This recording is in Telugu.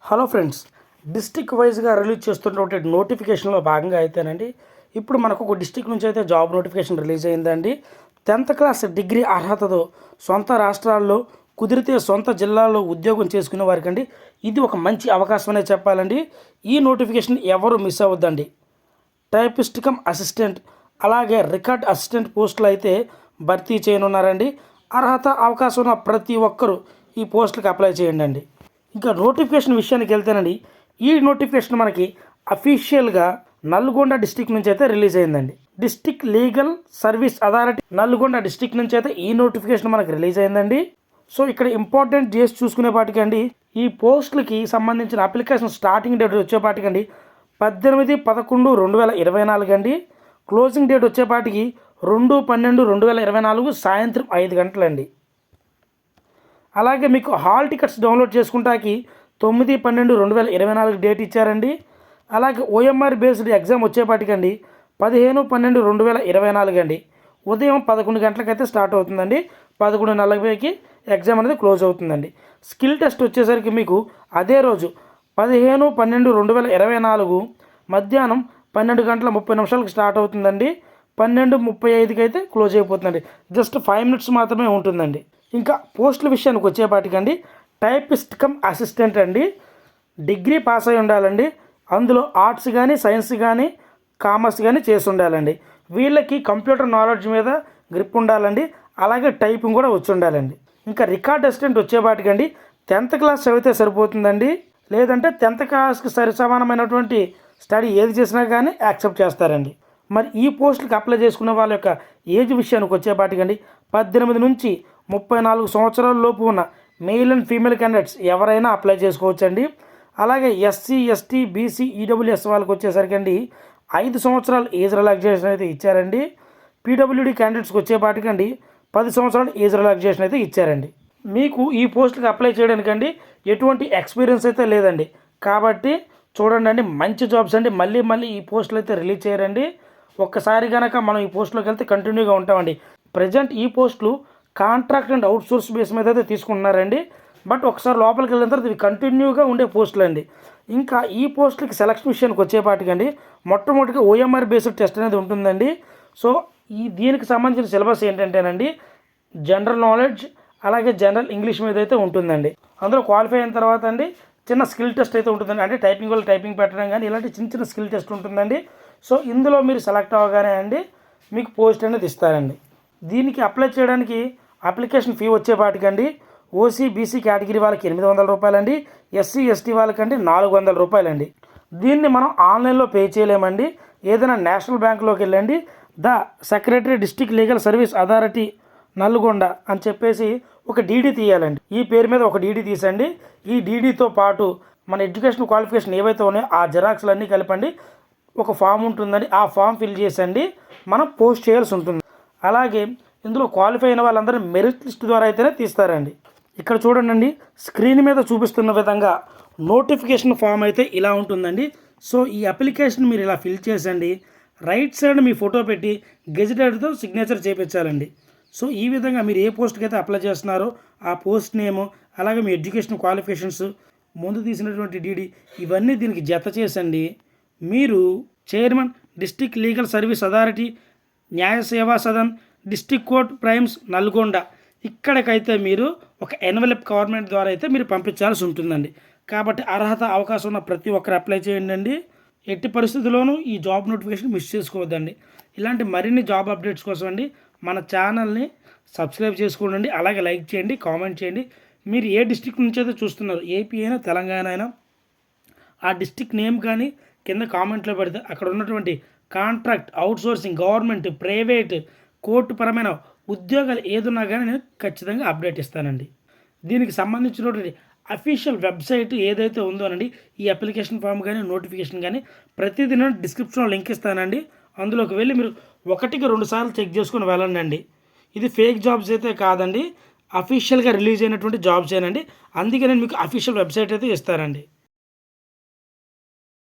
హలో ఫ్రెండ్స్, డిస్టిక్ వైజ్గా రిలీజ్ చేస్తున్నటువంటి నోటిఫికేషన్లో భాగంగా అయితేనండి ఇప్పుడు మనకు ఒక డిస్టిక్ నుంచి అయితే జాబ్ నోటిఫికేషన్ రిలీజ్ అయిందండి. 10th క్లాస్ డిగ్రీ అర్హతతో సొంత రాష్ట్రాల్లో కుదిరితే సొంత జిల్లాల్లో ఉద్యోగం చేసుకునే వారికండి ఇది ఒక మంచి అవకాశం అనే చెప్పాలండి. ఈ నోటిఫికేషన్ ఎవరు మిస్ అవ్వద్దండి. టైపిస్ట్ కమ్ అసిస్టెంట్ అలాగే రికార్డ్ అసిస్టెంట్ పోస్టులు అయితే భర్తీ చేయనున్నారండి. అర్హత అవకాశం ఉన్న ప్రతి ఒక్కరూ ఈ పోస్టులకు అప్లై చేయండి. ఇంకా నోటిఫికేషన్ విషయానికి వెళ్తేనండి, ఈ నోటిఫికేషన్ మనకి అఫీషియల్గా నల్గొండ డిస్టిక్ నుంచి అయితే రిలీజ్ అయిందండి. District legal service authority Nalgonda district నుంచి అయితే ఈ నోటిఫికేషన్ మనకి రిలీజ్ అయిందండి. సో ఇక్కడ ఇంపార్టెంట్ డేస్ చూసుకునేపాటికండి ఈ పోస్టులకి సంబంధించిన అప్లికేషన్ స్టార్టింగ్ డేట్ వచ్చేపాటికండి 18/11/2024 అండి. క్లోజింగ్ డేట్ వచ్చేపాటికి 2/12/2024 సాయంత్రం 5 గంటలండి. అలాగే మీకు హాల్ టికెట్స్ డౌన్లోడ్ చేసుకుంటాకి 9/12/2024 డేట్ ఇచ్చారండి. అలాగే ఓఎంఆర్ బేస్డ్ ఎగ్జామ్ వచ్చేపాటికండి 15/12/2024 అండి. ఉదయం 11 గంటలకైతే స్టార్ట్ అవుతుందండి. 11:40కి ఎగ్జామ్ అనేది క్లోజ్ అవుతుందండి. స్కిల్ టెస్ట్ వచ్చేసరికి మీకు అదే రోజు 15/12/2024 మధ్యాహ్నం 12:30 స్టార్ట్ అవుతుందండి. 12:35కి అయితే క్లోజ్ అయిపోతుందండి. జస్ట్ 5 minutes మాత్రమే ఉంటుందండి. ఇంకా పోస్టుల విషయానికి వచ్చేపాటికండి టైపిస్ట్ కమ్ అసిస్టెంట్ అండి. డిగ్రీ పాస్ అయి ఉండాలండి. అందులో ఆర్ట్స్ కానీ సైన్స్ కానీ కామర్స్ కానీ చేసి ఉండాలండి. వీళ్ళకి కంప్యూటర్ నాలెడ్జ్ మీద గ్రిప్ ఉండాలండి. అలాగే టైపింగ్ కూడా వచ్చి ఉండాలండి. ఇంకా రికార్డ్ అసిస్టెంట్ వచ్చేపాటికండి 10th క్లాస్ చదివితే సరిపోతుందండి. లేదంటే 10th క్లాస్కి సరిసమానమైనటువంటి స్టడీ ఏది చేసినా కానీ యాక్సెప్ట్ చేస్తారండి. మరి ఈ పోస్టులకు అప్లై చేసుకునే వాళ్ళ యొక్క ఏజ్ విషయానికి వచ్చేపాటికండి 18 నుంచి 34 సంవత్సరాల లోపు ఉన్న మెయిల్ అండ్ ఫీమేల్ క్యాండిడేట్స్ ఎవరైనా అప్లై చేసుకోవచ్చండి. అలాగే ఎస్సీ ఎస్టీ బీసీ ఈడబ్ల్యూఎస్ వాళ్ళకి వచ్చేసరికండి 5 సంవత్సరాల ఏజ్ రిలాక్సేషన్ అయితే ఇచ్చారండి. పీడబ్ల్యూడీ క్యాండిడేట్స్కి వచ్చేపాటికండి 10 సంవత్సరాల ఏజ్ రిలాక్సేషన్ అయితే ఇచ్చారండి. మీకు ఈ పోస్టులకు అప్లై చేయడానికండి ఎటువంటి ఎక్స్పీరియన్స్ అయితే లేదండి. కాబట్టి చూడండి అండి, మంచి జాబ్స్ అండి. మళ్ళీ ఈ పోస్టులు అయితే రిలీజ్ చేయరండి. ఒక్కసారి కనుక మనం ఈ పోస్టులోకి వెళ్తే కంటిన్యూగా ఉంటామండి. ప్రజెంట్ ఈ పోస్టులు కాంట్రాక్ట్ అండ్ అవుట్సోర్స్ బేస్ మీద అయితే తీసుకుంటున్నారండి. బట్ ఒకసారి లోపలికి వెళ్ళిన తర్వాత ఇవి కంటిన్యూగా ఉండే పోస్టులు అండి. ఇంకా ఈ పోస్టులకి సెలక్షన్ విషయానికి వచ్చేపాటికండి మొట్టమొదటిగా ఓఎంఆర్ బేస్డ్ టెస్ట్ అనేది ఉంటుందండి. సో దీనికి సంబంధించిన సిలబస్ ఏంటంటేనండి జనరల్ నాలెడ్జ్ అలాగే జనరల్ ఇంగ్లీష్ మీద అయితే ఉంటుందండి. అందులో క్వాలిఫై అయిన తర్వాత అండి చిన్న స్కిల్ టెస్ట్ అయితే ఉంటుందండి. అంటే టైపింగ్ వల్ల టైపింగ్ పెట్టడం కానీ ఇలాంటి చిన్న స్కిల్ టెస్ట్ ఉంటుందండి. సో ఇందులో మీరు సెలెక్ట్ అవ్వగానే అండి మీకు పోస్ట్ అనేది ఇస్తారండి. దీనికి అప్లై చేయడానికి అప్లికేషన్ ఫీ వచ్చేపాటికండి ఓసీ బీసీ కేటగిరీ వాళ్ళకి 800 రూపాయలండి. ఎస్సీ ఎస్టీ వాళ్ళకండి 400 రూపాయలండి. దీన్ని మనం ఆన్లైన్లో పే చేయలేమండి. ఏదైనా నేషనల్ బ్యాంకులోకి వెళ్ళండి, the secretary district legal service authority Nalgonda అని చెప్పేసి ఒక డీడీ తీయాలండి. ఈ పేరు మీద ఒక డీడీ తీసండి. ఈ డీడీతో పాటు మన ఎడ్యుకేషన్ క్వాలిఫికేషన్ ఏవైతే ఉన్నాయో ఆ జిరాక్స్లు అన్నీ కలపండి. ఒక ఫామ్ ఉంటుందండి, ఆ ఫామ్ ఫిల్ చేసండి మనం పోస్ట్ చేయాల్సి ఉంటుంది. అలాగే ఇందులో క్వాలిఫై అయిన వాళ్ళందరూ మెరిట్ లిస్ట్ ద్వారా అయితేనే తీస్తారండి. ఇక్కడ చూడండి, స్క్రీన్ మీద చూపిస్తున్న విధంగా నోటిఫికేషన్ ఫామ్ అయితే ఇలా ఉంటుందండి. సో ఈ అప్లికేషన్ మీరు ఇలా ఫిల్ చేసండి. రైట్ సైడ్ మీ ఫోటో పెట్టి గెజిటెడ్తో సిగ్నేచర్ చేయించాలండి. సో ఈ విధంగా మీరు ఏ పోస్ట్కి అయితే అప్లై చేస్తున్నారో ఆ పోస్ట్ నేము అలాగే మీ ఎడ్యుకేషన్ క్వాలిఫికేషన్స్ ముందు తీసినటువంటి డీడీ ఇవన్నీ దీనికి జత చేసండి. మీరు chairman district legal service authority న్యాయ సేవా Sadan district court primes Nalgonda ఇక్కడికైతే మీరు ఒక ఎన్వెలప్ గవర్నమెంట్ ద్వారా అయితే మీరు పంపించాల్సి ఉంటుందండి. కాబట్టి అర్హత అవకాశం ఉన్న ప్రతి ఒక్కరు అప్లై చేయండి. ఎట్టి పరిస్థితుల్లోనూ ఈ జాబ్ నోటిఫికేషన్ మిస్ చేసుకోవద్దండి. ఇలాంటి మరిన్ని జాబ్ అప్డేట్స్ కోసం అండి మన ఛానల్ని సబ్స్క్రైబ్ చేసుకోండి. అలాగే లైక్ చేయండి, కామెంట్ చేయండి. మీరు ఏ డిస్ట్రిక్ట్ నుంచి అయితే చూస్తున్నారు, ఏపీ అయినా తెలంగాణ అయినా ఆ డిస్ట్రిక్ట్ నేమ్ కానీ కింద కామెంట్లో పెడితే అక్కడ ఉన్నటువంటి contract outsourcing government private court పరమైన ఉద్యోగాలు ఏదున్నా కానీ నేను ఖచ్చితంగా అప్డేట్ ఇస్తానండి. దీనికి సంబంధించినటువంటి అఫీషియల్ వెబ్సైట్ ఏదైతే ఉందోనండి ఈ అప్లికేషన్ ఫామ్ కానీ నోటిఫికేషన్ కానీ ప్రతిదిన డిస్క్రిప్షన్లో లింక్ ఇస్తానండి. అందులోకి వెళ్ళి మీరు 1-2 సార్లు చెక్ చేసుకుని వెళ్ళండి. ఇది ఫేక్ జాబ్స్ అయితే కాదండి, అఫీషియల్గా రిలీజ్ అయినటువంటి జాబ్స్ ఏనండి. అందుకే నేను మీకు అఫీషియల్ వెబ్సైట్ అయితే ఇస్తానండి.